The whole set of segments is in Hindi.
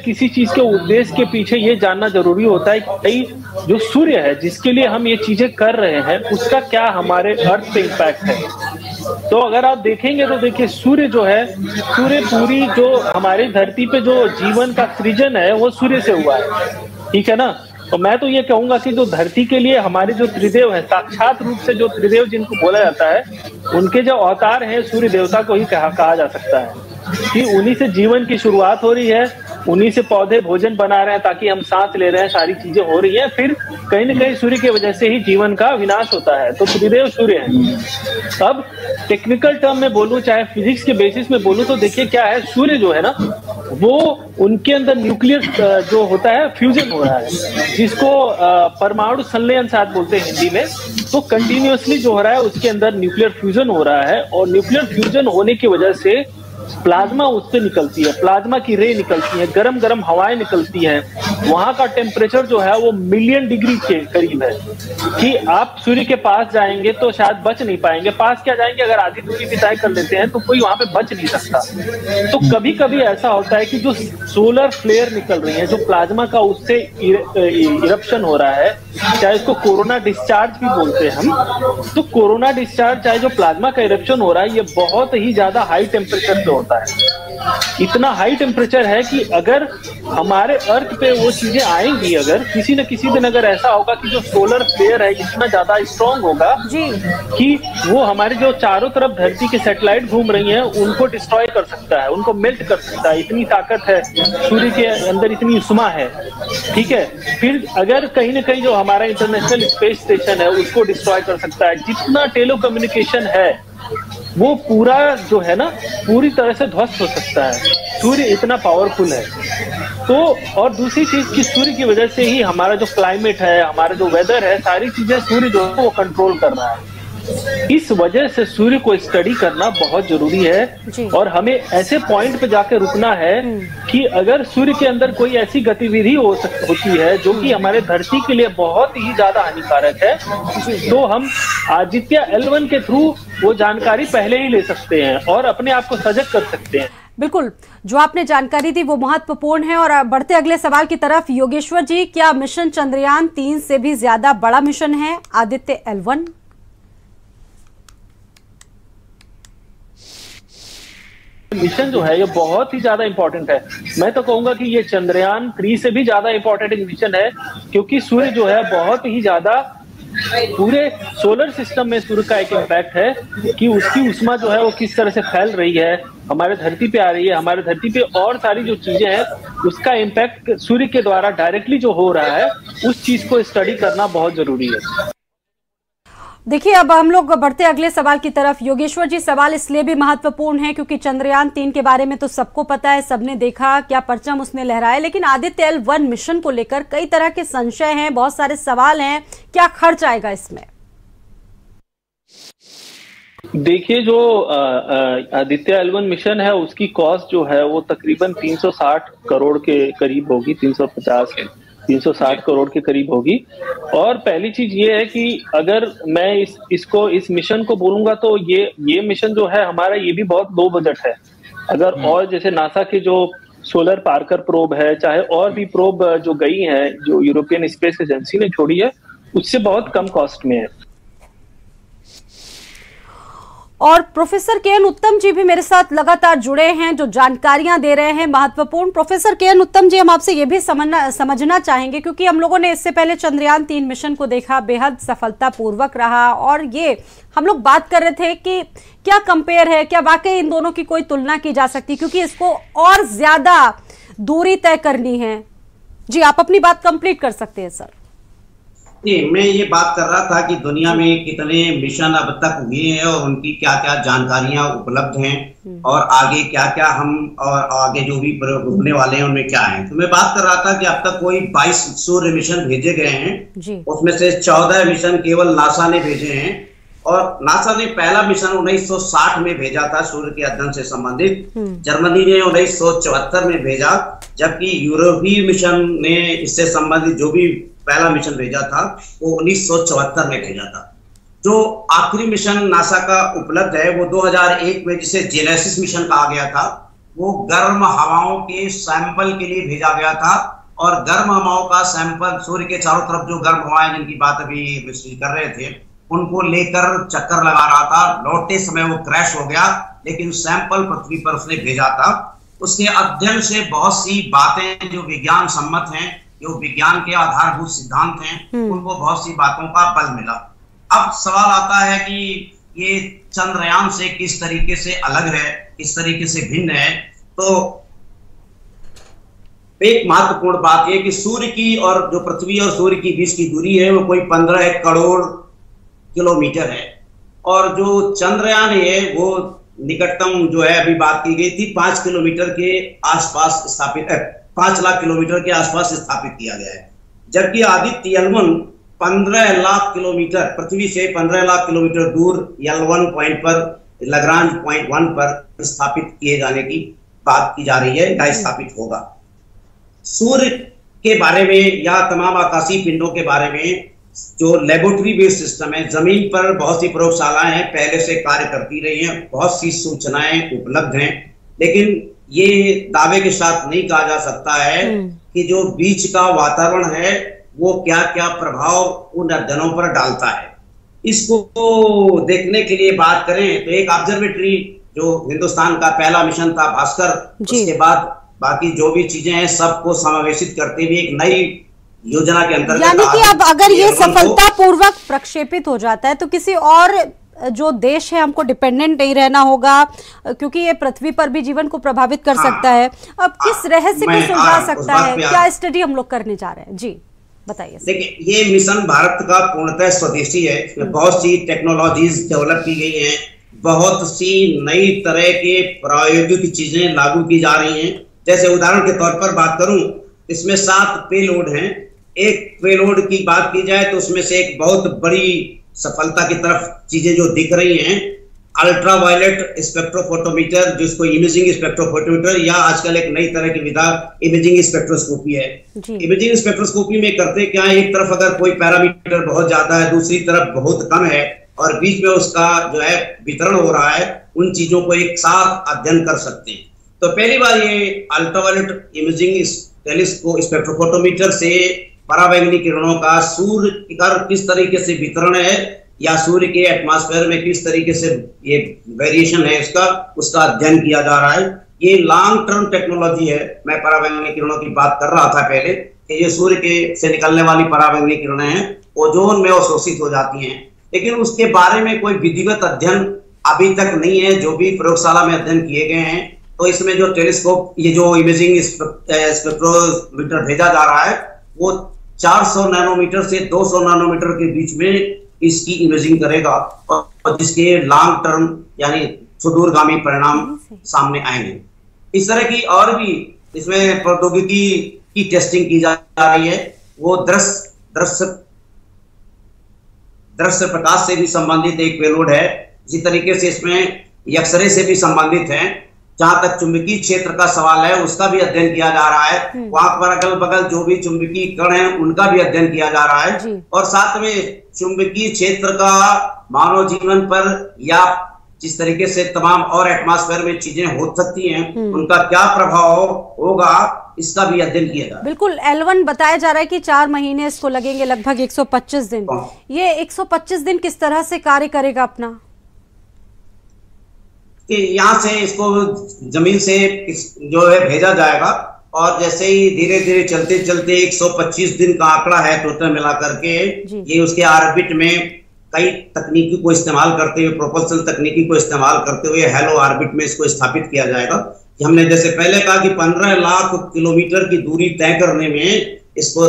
किसी चीज के उद्देश्य के पीछे ये जानना जरूरी होता है कि भाई जो सूर्य है जिसके लिए हम ये चीजें कर रहे हैं उसका क्या हमारे अर्थ पे इम्पैक्ट है। तो अगर आप देखेंगे तो देखिए सूर्य जो है, सूर्य पूरी जो हमारी धरती पे जो जीवन का सृजन है वो सूर्य से हुआ है, ठीक है ना। तो मैं तो ये कहूंगा कि जो धरती के लिए हमारे जो त्रिदेव है, साक्षात रूप से जो त्रिदेव जिनको बोला जाता है, उनके जो अवतार हैं सूर्य देवता को ही कहा जा सकता है कि उन्हीं से जीवन की शुरुआत हो रही है, उन्हीं से पौधे भोजन बना रहे हैं ताकि हम सांस ले रहे हैं, सारी चीजें हो रही हैं, फिर कहीं ना कहीं सूर्य की वजह से ही जीवन का विनाश होता है। तो त्रिदेव सूर्य है। अब टेक्निकल टर्म में बोलूं चाहे फिजिक्स के बेसिस में बोलूं तो देखिए क्या है, सूर्य जो है ना वो उनके अंदर न्यूक्लियर जो होता है फ्यूजन हो रहा है, जिसको परमाणु संलयन शायद बोलते हैं हिंदी में। तो कंटिन्यूअसली जो हो रहा है उसके अंदर न्यूक्लियर फ्यूजन हो रहा है और न्यूक्लियर फ्यूजन होने की वजह से प्लाज्मा उससे निकलती है, प्लाज्मा की रे निकलती है, गरम गरम हवाएं निकलती हैं। वहां का टेम्परेचर जो है वो मिलियन डिग्री के करीब है कि आप सूर्य के पास जाएंगे तो शायद बच नहीं पाएंगे। पास क्या जाएंगे, अगर आधी दूरी भी तय कर लेते हैं तो कोई वहां पे बच नहीं सकता। तो कभी कभी ऐसा होता है कि जो सोलर फ्लेयर निकल रही है, जो प्लाज्मा का उससे इरप्शन हो रहा है, चाहे उसको कोरोना डिस्चार्ज भी बोलते हैं हम, तो कोरोना डिस्चार्ज चाहे जो प्लाज्मा का इरप्शन हो रहा है ये बहुत ही ज्यादा हाई टेम्परेचर पे होता है। इतना हाई टेम्परेचर है कि अगर हमारे अर्थ पे वो चीजें आएंगी, अगर किसी न किसी दिन अगर ऐसा होगा कि जो सोलर फ्लेयर है इतना ज्यादा स्ट्रॉन्ग होगा कि वो हमारे जो चारों तरफ धरती के सैटेलाइट घूम रही हैं उनको डिस्ट्रॉय कर सकता है, उनको मेल्ट कर सकता है। इतनी ताकत है सूर्य के अंदर, इतनी उष्मा है, ठीक है। फिर अगर कहीं ना कहीं जो हमारा इंटरनेशनल स्पेस स्टेशन है उसको डिस्ट्रॉय कर सकता है। जितना टेलो कम्युनिकेशन है वो पूरा जो है ना पूरी तरह से ध्वस्त हो सकता है। सूर्य इतना पावरफुल है। तो और दूसरी चीज कि सूर्य की वजह से ही हमारा जो क्लाइमेट है, हमारा जो वेदर है, सारी चीजें सूर्य जो है वो कंट्रोल कर रहा है। इस वजह से सूर्य को स्टडी करना बहुत जरूरी है और हमें ऐसे पॉइंट पे जाके रुकना है कि अगर सूर्य के अंदर कोई ऐसी गतिविधि होती है जो कि हमारे धरती के लिए बहुत ही ज्यादा हानिकारक है, तो हम आदित्य L1 के थ्रू वो जानकारी पहले ही ले सकते हैं और अपने आप को सजग कर सकते हैं। बिल्कुल, जो आपने जानकारी दी वो महत्वपूर्ण है। और बढ़ते अगले सवाल की तरफ, योगेश्वर जी, क्या मिशन चंद्रयान 3 से भी ज्यादा बड़ा मिशन है आदित्य L1? मिशन जो है ये बहुत ही ज्यादा इंपॉर्टेंट है। मैं तो कहूंगा कि ये चंद्रयान 3 से भी ज्यादा इंपॉर्टेंट मिशन है, क्योंकि सूर्य जो है बहुत ही ज्यादा पूरे सोलर सिस्टम में सूर्य का एक इम्पैक्ट है कि उसकी उष्मा जो है वो किस तरह से फैल रही है, हमारे धरती पे आ रही है, हमारे धरती पे और सारी जो चीजें हैं उसका इम्पैक्ट सूर्य के द्वारा डायरेक्टली जो हो रहा है उस चीज को स्टडी करना बहुत जरूरी है। देखिए, अब हम लोग बढ़ते अगले सवाल की तरफ। योगेश्वर जी, सवाल इसलिए भी महत्वपूर्ण है क्योंकि चंद्रयान 3 के बारे में तो सबको पता है, सबने देखा क्या परचम उसने लहराया, लेकिन आदित्य L1 मिशन को लेकर कई तरह के संशय हैं, बहुत सारे सवाल हैं। क्या खर्च आएगा इसमें? देखिए, जो आदित्य L1 मिशन है उसकी कॉस्ट जो है वो तकरीबन 360 करोड़ के करीब होगी, 360 करोड़ के करीब होगी। और पहली चीज ये है कि अगर मैं इस मिशन को बोलूंगा तो ये मिशन जो है हमारा ये भी बहुत लो बजट है। अगर और जैसे नासा के जो सोलर पार्कर प्रोब है, चाहे और भी प्रोब जो गई है जो यूरोपियन स्पेस एजेंसी ने छोड़ी है, उससे बहुत कम कॉस्ट में है। और प्रोफेसर के.एन. उत्तम जी भी मेरे साथ लगातार जुड़े हैं, जो जानकारियां दे रहे हैं महत्वपूर्ण। Professor K. N.. उत्तम जी, हम आपसे ये भी समझना चाहेंगे क्योंकि हम लोगों ने इससे पहले चंद्रयान 3 मिशन को देखा, बेहद सफलतापूर्वक रहा, और ये हम लोग बात कर रहे थे कि क्या कंपेयर है, क्या वाकई इन दोनों की कोई तुलना की जा सकती, क्योंकि इसको और ज्यादा दूरी तय करनी है। जी, आप अपनी बात कंप्लीट कर सकते हैं सर। जी, मैं ये बात कर रहा था कि दुनिया में कितने मिशन अब तक हुए हैं और उनकी क्या क्या जानकारियां उपलब्ध हैं और आगे क्या क्या हम और आगे जो भी होने वाले हैं उनमें क्या है। तो मैं बात कर रहा था कि अब तक कोई 22 सूर्य मिशन भेजे गए हैं, उसमें से 14 मिशन केवल नासा ने भेजे हैं। और नासा ने पहला मिशन 1960 में भेजा था सूर्य के अध्ययन से संबंधित, जर्मनी ने 1974 में भेजा, जबकि यूरोपीय मिशन ने इससे संबंधित जो भी पहला मिशन भेजा था वो 1974 में भेजा था। जो आखिरी मिशन नासा का उपलब्ध है वो 2001 में, जिसे जेनेसिस मिशन कहा गया था, वो गर्म हवाओं के सैंपल के लिए भेजा गया था। और गर्म हवाओं का सैंपल, सूर्य के चारों तरफ जो गर्म हवाएं जिनकी बात अभी विश्लेषण कर रहे थे, उनको लेकर चक्कर लगा रहा था। लौटते समय वो क्रैश हो गया, लेकिन सैंपल पृथ्वी पर उसने भेजा था। उसके अध्ययन से बहुत सी बातें जो विज्ञान सम्मत हैं, जो विज्ञान के आधारभूत सिद्धांत हैं, उनको बहुत सी बातों का बल मिला। अब सवाल आता है कि ये चंद्रयान से किस तरीके से अलग है, किस तरीके से भिन्न है। तो एक महत्वपूर्ण बात यह कि सूर्य की और जो पृथ्वी और सूर्य की बीच की दूरी है वो कोई 15 करोड़ किलोमीटर है। और जो चंद्रयान है वो निकटतम जो है अभी बात की गई थी 5 किलोमीटर के आसपास स्थापित, 5 लाख किलोमीटर के आसपास स्थापित किया गया है। जबकि आदित्य L1 15 लाख किलोमीटर, पृथ्वी से 15 लाख किलोमीटर दूर L1 पॉइंट पर, लग्रांज पॉइंट 1 पर स्थापित किए जाने की बात की जा रही है या स्थापित होगा। सूर्य के बारे में या तमाम आकाशीय पिंडों के बारे में जो लेबोरेटरी बेस्ड सिस्टम है, जमीन पर बहुत सी प्रयोगशालाएं हैं, पहले से कार्य करती रही हैं, बहुत सी सूचनाएं उपलब्ध हैं, लेकिन ये दावे के साथ नहीं कहा जा सकता है कि जो बीच का वातावरण है वो क्या क्या प्रभाव उन अध्ययनों पर डालता है। इसको देखने के लिए बात करें तो एक ऑब्जर्वेटरी जो हिंदुस्तान का पहला मिशन था भास्कर, उसके बाद बाकी जो भी चीजें हैं सबको समावेशित करते हुए एक नई योजना के अंतर्गत, यानी कि अब अगर ये सफलतापूर्वक प्रक्षेपित हो जाता है तो किसी और जो देश है हमको डिपेंडेंट नहीं रहना होगा, क्योंकि ये पृथ्वी पर भी जीवन को प्रभावित कर सकता है। अब किस रहस्य को सुलझा सकता है, क्या स्टडी हम लोग करने जा रहे हैं? जी बताइए। देखिए, ये मिशन भारत का पूर्णतः स्वदेशी है। इसमें बहुत सी टेक्नोलॉजीज डेवलप की गई हैं, बहुत सी नई तरह के प्रायोगिक चीजें लागू की जा रही हैं। जैसे उदाहरण के तौर पर बात करूं, इसमें 7 पेलोड हैं। एक पेलोड की बात की जाए तो उसमें से एक बहुत बड़ी सफलता की तरफ चीजें जो दिख रही हैं, अल्ट्रावायलेट स्पेक्ट्रोफोटोमीटर, जिसको इमेजिंग स्पेक्ट्रोफोटोमीटर या आजकल एक नई तरह की विधा इमेजिंग स्पेक्ट्रोस्कोपी है। इमेजिंग स्पेक्ट्रोस्कोपी में करते क्या है, एक तरफ अगर कोई पैरामीटर बहुत ज्यादा है, दूसरी तरफ बहुत कम है और बीच में उसका जो है वितरण हो रहा है, उन चीजों को एक साथ अध्ययन कर सकते हैं। तो पहली बार ये अल्ट्रावायलेट इमेजिंग स्पेक्ट्रोफोटोमीटर से पराबैंगनी किरणों का सूर्य पर किस तरीके से वितरण है या सूर्य के एटमॉस्फेयर में किस तरीके से ये वेरिएशन है उसका अध्ययन किया जा रहा है। ये लॉन्ग टर्म टेक्नोलॉजी है। मैं पराबैंगनी किरणों की बात कर रहा था पहले कि ये सूर्य के से निकलने वाली पराबैंगनी किरणें हैं, ओजोन में अवशोषित हो जाती हैं, लेकिन उसके बारे में कोई विधिवत अध्ययन अभी तक नहीं है। जो भी प्रयोगशाला में अध्ययन किए गए हैं, तो इसमें जो टेलीस्कोप, ये जो इमेजिंग स्पेक्ट्रोमीटर भेजा जा रहा है वो 400 नैनोमीटर से 200 नैनोमीटर के बीच में इसकी इमेजिंग करेगा और जिसके लॉन्ग टर्म यानी सुदूरगामी परिणाम सामने आएंगे। इस तरह की और भी इसमें प्रौद्योगिकी की टेस्टिंग की जा रही है। वो दृश्य प्रकाश से भी संबंधित एक पेलोड है, इसी तरीके से इसमें एक्सरे से भी संबंधित है। जहां तक चुंबकीय क्षेत्र का सवाल है उसका भी अध्ययन किया जा रहा है। वहां पर अगल बगल जो भी चुंबकीय कण है उनका भी अध्ययन किया जा रहा है और साथ में चुंबकीय क्षेत्र का मानव जीवन पर या जिस तरीके से तमाम और एटमॉस्फेयर में चीजें हो सकती हैं उनका क्या प्रभाव होगा, इसका भी अध्ययन किया जा रहा है। बिल्कुल। L1 बताया जा रहा है कि 4 महीने इसको लगेंगे, लगभग 125 दिन। ये 125 दिन किस तरह से कार्य करेगा अपना? कि यहाँ से इसको जमीन से जो है भेजा जाएगा और जैसे ही धीरे धीरे चलते चलते 125 दिन का आंकड़ा है टोटल मिला करके, ये उसके ऑर्बिट में कई तकनीकी को इस्तेमाल करते हुए, प्रोपल्सन तकनीकी को इस्तेमाल करते हुए हेलो ऑर्बिट में इसको स्थापित किया जाएगा। हमने जैसे पहले कहा कि 15 लाख किलोमीटर की दूरी तय करने में इसको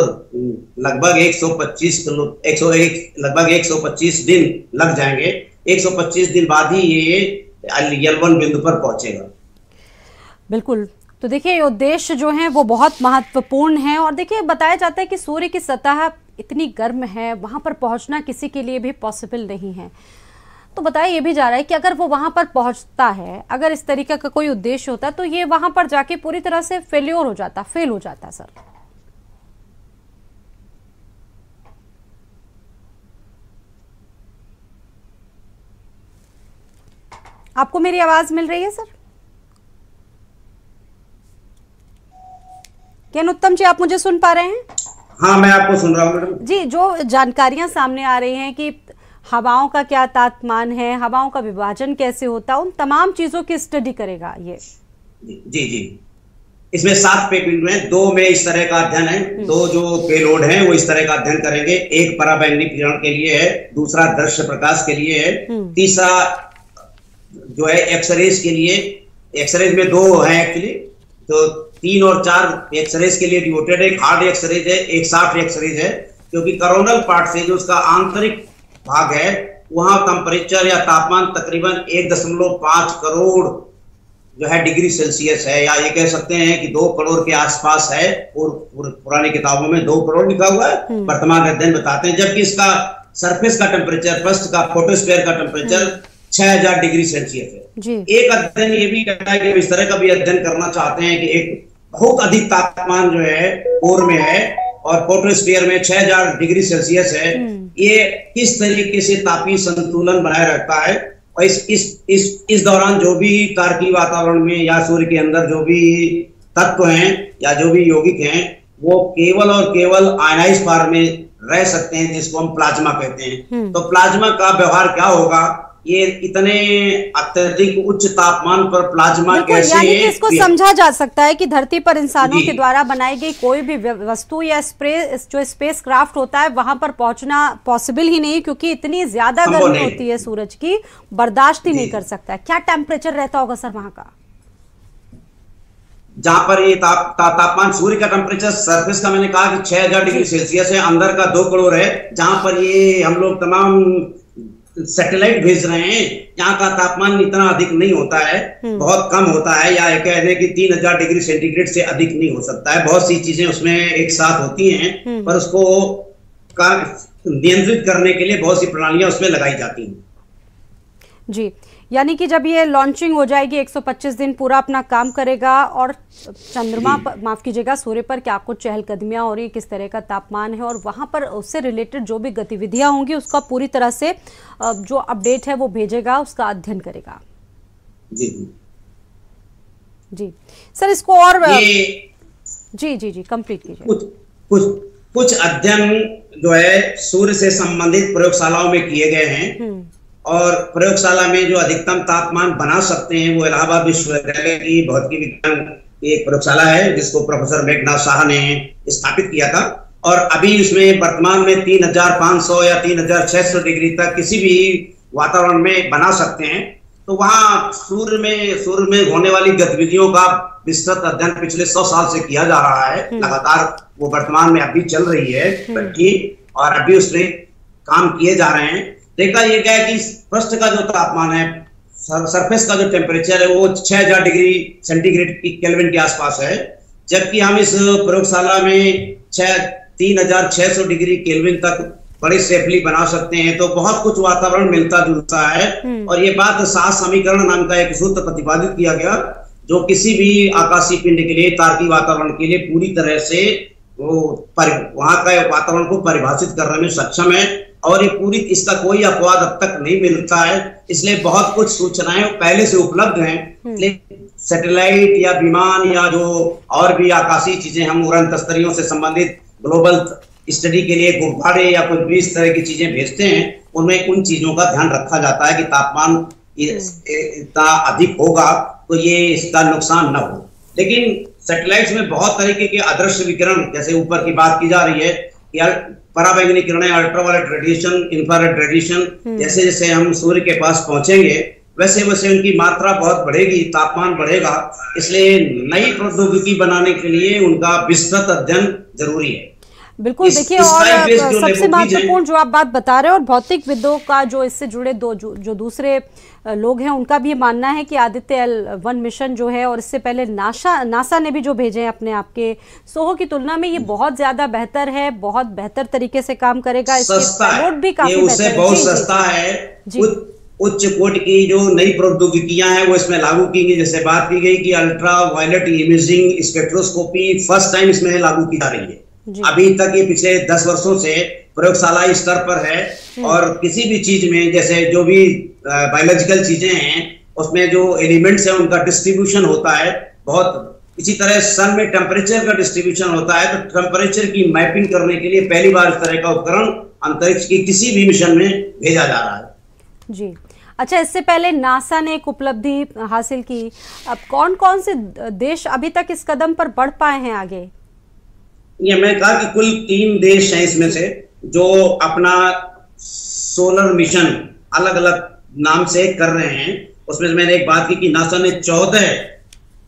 लगभग 125 दिन लग जाएंगे। 125 दिन बाद ही ये L1 बिंदु पर पहुंचेगा। बिल्कुल। तो देखिए उद्देश्य जो है वो बहुत महत्वपूर्ण है और देखिए बताया जाता है कि सूर्य की सतह इतनी गर्म है, वहां पर पहुंचना किसी के लिए भी पॉसिबल नहीं है। तो बताया ये भी जा रहा है कि अगर वो वहां पर पहुंचता है, अगर इस तरीके का कोई उद्देश्य होता तो ये वहां पर जाके पूरी तरह से फेल हो जाता सर। आपको मेरी आवाज मिल रही है सर? केएन उत्तम जी, आप मुझे सुन पा रहे हैं? हाँ, मैं आपको सुन रहा हूँ मैडम जी। जो जानकारियां सामने आ रही हैं कि हवाओं का क्या तापमान है, हवाओं का विभाजन कैसे होता है, उन तमाम चीजों की स्टडी करेगा ये। जी। इसमें 7 पेलोड हैं, 2 में इस तरह का अध्ययन है, 2 जो पेलोड हैं वो इस तरह का अध्ययन करेंगे। एक पराबैंगनी किरण के लिए है, दूसरा दृश्य प्रकाश के लिए है, तीसरा जो है एक्सरेज के लिए। एक्सरेज में 2 है एक्चुअली, तो 3 और 4 एक्सरेज के लिए डिवोटेड है। एक हार्ड एक्सरेज है, एक सॉफ्ट एक्सरेज है, क्योंकि कोरोनल पार्ट से जो उसका आंतरिक भाग है वहां टेम्परेचर या तापमान तकरीबन 1.5 करोड़ जो है डिग्री सेल्सियस है, या ये कह सकते हैं कि 2 करोड़ के आसपास है। और पुरानी किताबों में 2 करोड़ लिखा हुआ है, वर्तमान अध्ययन बताते हैं। जबकि इसका सरफेस का टेम्परेचर, पृष्ठ का फोटोस्फीयर का टेम्परेचर 6000 डिग्री सेल्सियस है। एक अध्ययन ये भी कहता है कि इस तरह का भी अध्ययन करना चाहते हैं कि एक बहुत अधिक तापमान जो है कोर में है और फोटोस्फीयर में 6000 डिग्री सेल्सियस है, ये किस तरीके से तापीय संतुलन बनाए रखता है। और इस दौरान जो भी तारकीय वातावरण में या सूर्य के अंदर जो भी तत्व हैं या जो भी यौगिक हैं वो केवल और केवल आयनाइज फॉर्म में रह सकते हैं, जिसको हम प्लाज्मा कहते हैं। तो प्लाज्मा का व्यवहार क्या होगा, ये इतने अत्यधिक उच्च तापमान पर प्लाज्मा कैसे, यानी कि इसको समझा जा सकता है कि धरती पर इंसानों के द्वारा बनाई गई कोई भी वस्तु या जो स्पेस क्राफ्ट होता है वहां पर पहुंचना पॉसिबल ही नहीं, क्योंकि इतनी ज्यादा गर्मी होती है सूरज की, बर्दाश्त ही नहीं कर सकता है। क्या टेम्परेचर रहता होगा सर वहां का? जहां पर ये तापमान सूर्य का टेम्परेचर सरफेस का मैंने कहा कि 6000 डिग्री सेल्सियस है, अंदर का 2 करोड़ है। जहां पर ये हम लोग तमाम सैटेलाइट भेज रहे हैं, यहाँ का तापमान इतना अधिक नहीं होता है, बहुत कम होता है, या कहने की 3000 डिग्री सेंटीग्रेड से अधिक नहीं हो सकता है। बहुत सी चीजें उसमें एक साथ होती हैं, पर उसको नियंत्रित करने के लिए बहुत सी प्रणालियां उसमें लगाई जाती हैं। जी, यानी कि जब ये लॉन्चिंग हो जाएगी 125 दिन पूरा अपना काम करेगा, और चंद्रमा पर, माफ कीजिएगा, सूर्य पर क्या कुछ चहलकदमियां हो रही, किस तरह का तापमान है, और वहां पर उससे रिलेटेड जो भी गतिविधियां होंगी उसका पूरी तरह से जो अपडेट है वो भेजेगा, उसका अध्ययन करेगा। जी सर, इसको और जी कंप्लीट कीजिए। कुछ अध्ययन जो है सूर्य से संबंधित प्रयोगशालाओं में किए गए हैं, और प्रयोगशाला में जो अधिकतम तापमान बना सकते हैं वो इलाहाबाद विश्वविद्यालय की भौतिकी विज्ञान की एक प्रयोगशाला है, जिसको प्रोफेसर मेघनाथ शाह ने स्थापित किया था। और अभी उसमें वर्तमान में 3500 या 3600 डिग्री तक किसी भी वातावरण में बना सकते हैं। तो वहाँ सूर्य में होने वाली गतिविधियों का विस्तृत अध्ययन पिछले 100 साल से किया जा रहा है लगातार। वो वर्तमान में अभी चल रही है और अभी उसमें काम किए जा रहे हैं। देखा ये क्या है कि पृष्ठ का जो तापमान है, सरफेस का जो टेम्परेचर है वो 6000 डिग्री सेंटीग्रेड केल्विन के आसपास है, जबकि हम इस प्रयोगशाला में 3600 डिग्री केल्विन तक बड़े सेफली बना सकते हैं। तो बहुत कुछ वातावरण मिलता जुलता है। और ये बात सात समीकरण नाम का एक सूत्र प्रतिपादित किया गया, जो किसी भी आकाशीय पिंड के लिए, तारकीय वातावरण के लिए पूरी तरह से वो वहां का वातावरण को परिभाषित करने में सक्षम है। और ये पूरी, इसका कोई अपवाद अब तक नहीं मिलता है, इसलिए बहुत कुछ सूचनाएं पहले से उपलब्ध हैं। सैटेलाइट या विमान या जो और भी आकाशीय चीजें हम उड़न तस्तरियों से संबंधित ग्लोबल स्टडी के लिए गुब्बारे या कुछ भी इस तरह की चीजें भेजते हैं, उनमें उन चीजों का ध्यान रखा जाता है कि तापमान इतना अधिक होगा तो ये इसका नुकसान न हो। लेकिन सैटेलाइट्स में बहुत तरीके के अदृश्य विकिरण, जैसे ऊपर की बात की जा रही है कि पराबैंगनी किरणें, अल्ट्रावायलेट रेडिएशन, इंफ्रारेड रेडिएशन, जैसे जैसे हम सूर्य के पास पहुंचेंगे वैसे वैसे उनकी मात्रा बहुत बढ़ेगी, तापमान बढ़ेगा। इसलिए नई प्रौद्योगिकी बनाने के लिए उनका विस्तृत अध्ययन जरूरी है। बिल्कुल, देखिए, और सबसे महत्वपूर्ण जो आप बात बता रहे हैं, और भौतिक विदों का जो इससे जुड़े जो दूसरे लोग हैं उनका भी ये मानना है कि आदित्य L1 मिशन जो है, और इससे पहले नासा ने भी जो भेजे हैं अपने आप के, सोहो की तुलना में ये बहुत ज्यादा बेहतर है, बहुत बेहतर तरीके से काम करेगा। सस्ता है, भी काफी बहुत सस्ता है। उच्च कोटि की जो नई प्रौद्योगिकियां हैं वो इसमें लागू की गई। जैसे बात की गई कि ultra violet imaging spectroscopy first time इसमें लागू की जा रही है। अभी तक ये पिछले 10 वर्षों से प्रयोगशाला स्तर पर है, और किसी भी चीज में, जैसे जो भी बायोलॉजिकल चीजें हैं उसमें जो एलिमेंट्स हैं उनका डिस्ट्रीब्यूशन होता है बहुत इसी तरह सन में टेम्परेचर का डिस्ट्रीब्यूशन होता है, तो टेम्परेचर की मैपिंग करने के लिए पहली बार इस तरह का उपकरण अंतरिक्ष की किसी भी मिशन में भेजा जा रहा है। जी अच्छा, इससे पहले नासा ने एक उपलब्धि हासिल की। अब कौन कौन से देश अभी तक इस कदम पर बढ़ पाए हैं आगे? ये मैं कहा कि कुल 3 देश हैं इसमें से जो अपना सोलर मिशन अलग अलग नाम से कर रहे हैं। उसमें मैंने एक बात की कि नासा ने 14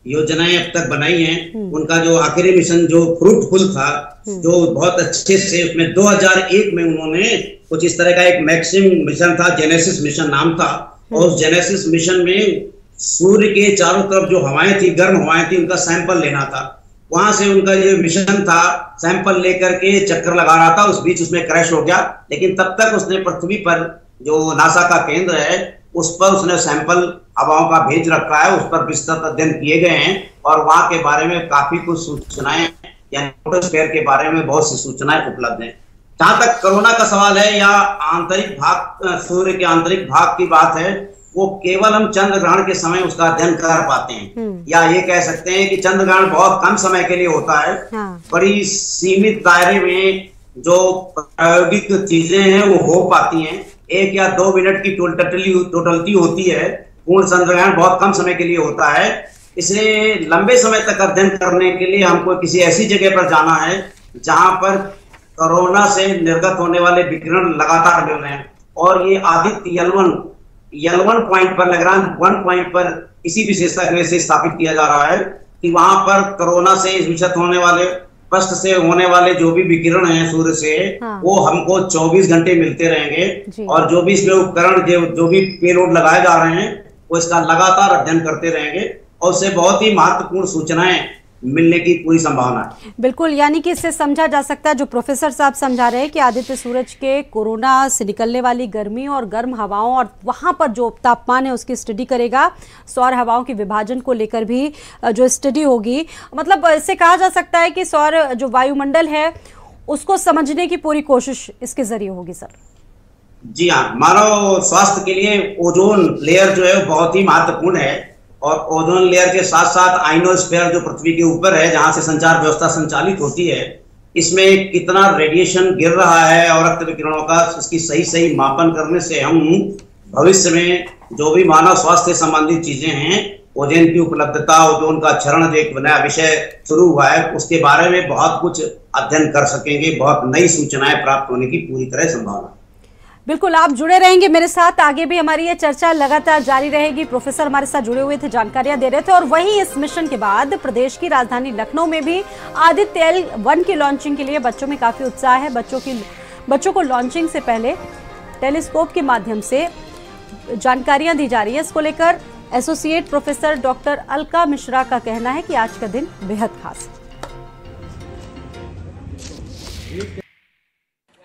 योजनाएं अब तक बनाई हैं। उनका जो आखिरी मिशन जो फ्रूटफुल था, जो बहुत अच्छे से, उसमें 2001 में उन्होंने कुछ इस तरह का एक मैक्सिम मिशन था, जेनेसिस मिशन नाम था, और उस जेनेसिस मिशन में सूर्य के चारों तरफ जो हवाएं थी, गर्म हवाएं थी, उनका सैंपल लेना था। वहां से उनका ये मिशन था, सैंपल लेकर के चक्कर लगा रहा था, उस बीच उसमें क्रैश हो गया। लेकिन तब तक उसने पृथ्वी पर जो नासा का केंद्र है उस पर उसने सैंपल हवाओं का भेज रखा है, उस पर विस्तृत अध्ययन किए गए हैं और वहां के बारे में काफी कुछ सूचनाएं, यानी फोटोस्फीयर के बारे में बहुत सी सूचनाएं उपलब्ध हैं। जहां तक कोरोना का सवाल है या आंतरिक भाग, सूर्य के आंतरिक भाग की बात है, वो केवल हम चंद्र ग्रहण के समय उसका अध्ययन कर पाते हैं, या ये कह सकते हैं कि चंद्र ग्रहण बहुत कम समय के लिए होता है। बड़ी सीमित दायरे में जो प्रायोगिक चीजें हैं वो हो पाती हैं, 1 या 2 मिनट की टोटलिटी होती है। पूर्ण चंद्र ग्रहण बहुत कम समय के लिए होता है, इसलिए लंबे समय तक अध्ययन करने के लिए हमको किसी ऐसी जगह पर जाना है जहां पर कोरोना से निर्गत होने वाले विकिरण लगातार मिल रहे हैं। और ये आदित्य L1 पॉइंट पर, लैग्रांज 1 पॉइंट पर इसी विशेषता की वजह से स्थापित किया जा रहा है कि वहां पर कोरोना से विषाक्त होने वाले, पस्ट से होने वाले जो भी विकिरण हैं सूर्य से, वो हमको 24 घंटे मिलते रहेंगे। और जो भी इसमें उपकरण, जो भी पेलोड लगाए जा रहे हैं, वो इसका लगातार अध्ययन करते रहेंगे और उससे बहुत ही महत्वपूर्ण सूचनाएं मिलने की पूरी संभावना है। बिल्कुल, यानी कि इससे समझा जा सकता है, जो प्रोफेसर साहब समझा रहे हैं, कि आदित्य सूरज के कोरोना से निकलने वाली गर्मी और गर्म हवाओं और वहां पर जो तापमान है उसकी स्टडी करेगा। सौर हवाओं के विभाजन को लेकर भी जो स्टडी होगी, मतलब इससे कहा जा सकता है कि सौर जो वायुमंडल है उसको समझने की पूरी कोशिश इसके जरिए होगी। सर जी हाँ, मानव स्वास्थ्य के लिए ओजोन लेयर जो है बहुत ही महत्वपूर्ण है। और ओजोन लेयर के साथ साथ आइनोस्फीयर जो पृथ्वी के ऊपर है, जहां से संचार व्यवस्था संचालित होती है, इसमें कितना रेडिएशन गिर रहा है और रक्त विकिरणों का, इसकी सही मापन करने से हम भविष्य में जो भी मानव स्वास्थ्य से संबंधित चीजें हैं, ओजोन की उपलब्धता, ओजोन का क्षरण, जो एक नया विषय शुरू हुआ है, उसके बारे में बहुत कुछ अध्ययन कर सकेंगे। बहुत नई सूचनाएं प्राप्त होने की पूरी तरह संभावना। बिल्कुल, आप जुड़े रहेंगे मेरे साथ, आगे भी हमारी ये चर्चा लगातार जारी रहेगी। प्रोफेसर हमारे साथ जुड़े हुए थे, जानकारियां दे रहे थे। और वहीं इस मिशन के बाद प्रदेश की राजधानी लखनऊ में भी आदित्य L1 की लॉन्चिंग के लिए बच्चों में काफी उत्साह है। बच्चों को लॉन्चिंग से पहले टेलीस्कोप के माध्यम से जानकारियां दी जा रही है। इसको लेकर associate professor doctor Alka Mishra का कहना है कि आज का दिन बेहद खास है।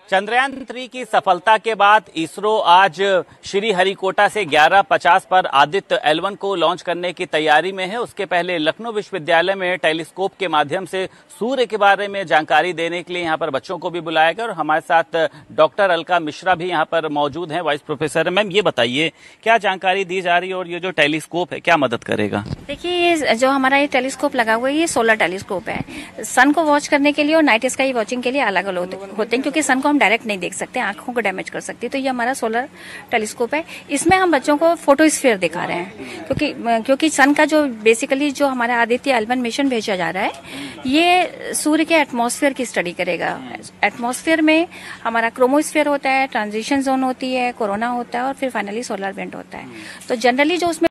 चंद्रयान 3 की सफलता के बाद इसरो आज श्रीहरिकोटा से 11:50 पर आदित्य L1 को लॉन्च करने की तैयारी में है। उसके पहले लखनऊ विश्वविद्यालय में टेलीस्कोप के माध्यम से सूर्य के बारे में जानकारी देने के लिए यहाँ पर बच्चों को भी बुलाया गया। और हमारे साथ डॉक्टर अलका मिश्रा भी यहाँ पर मौजूद हैं, वाइस प्रोफेसर। मैम, ये बताइए क्या जानकारी दी जा रही है और ये जो टेलीस्कोप है क्या मदद करेगा? देखिए, ये जो हमारा ये टेलीस्कोप लगा हुआ है, ये सोलर टेलीस्कोप है। सन को वॉच करने के लिए और नाइट स्काई वॉचिंग के लिए अलग अलग होते हैं, क्योंकि सन को हम डायरेक्ट नहीं देख सकते, आंखों को डैमेज कर सकती है। तो ये हमारा सोलर टेलीस्कोप है। इसमें हम बच्चों को फोटोस्फीयर दिखा रहे हैं, क्योंकि सन का जो बेसिकली जो हमारा आदित्य L1 मिशन भेजा जा रहा है, ये सूर्य के एटमॉस्फेयर की स्टडी करेगा। एटमॉस्फेयर में हमारा क्रोमोस्फीयर होता है, ट्रांजिशन जोन होती है, कोरोना होता है और फिर फाइनली सोलर वेंट होता है। तो जनरली जो उसमें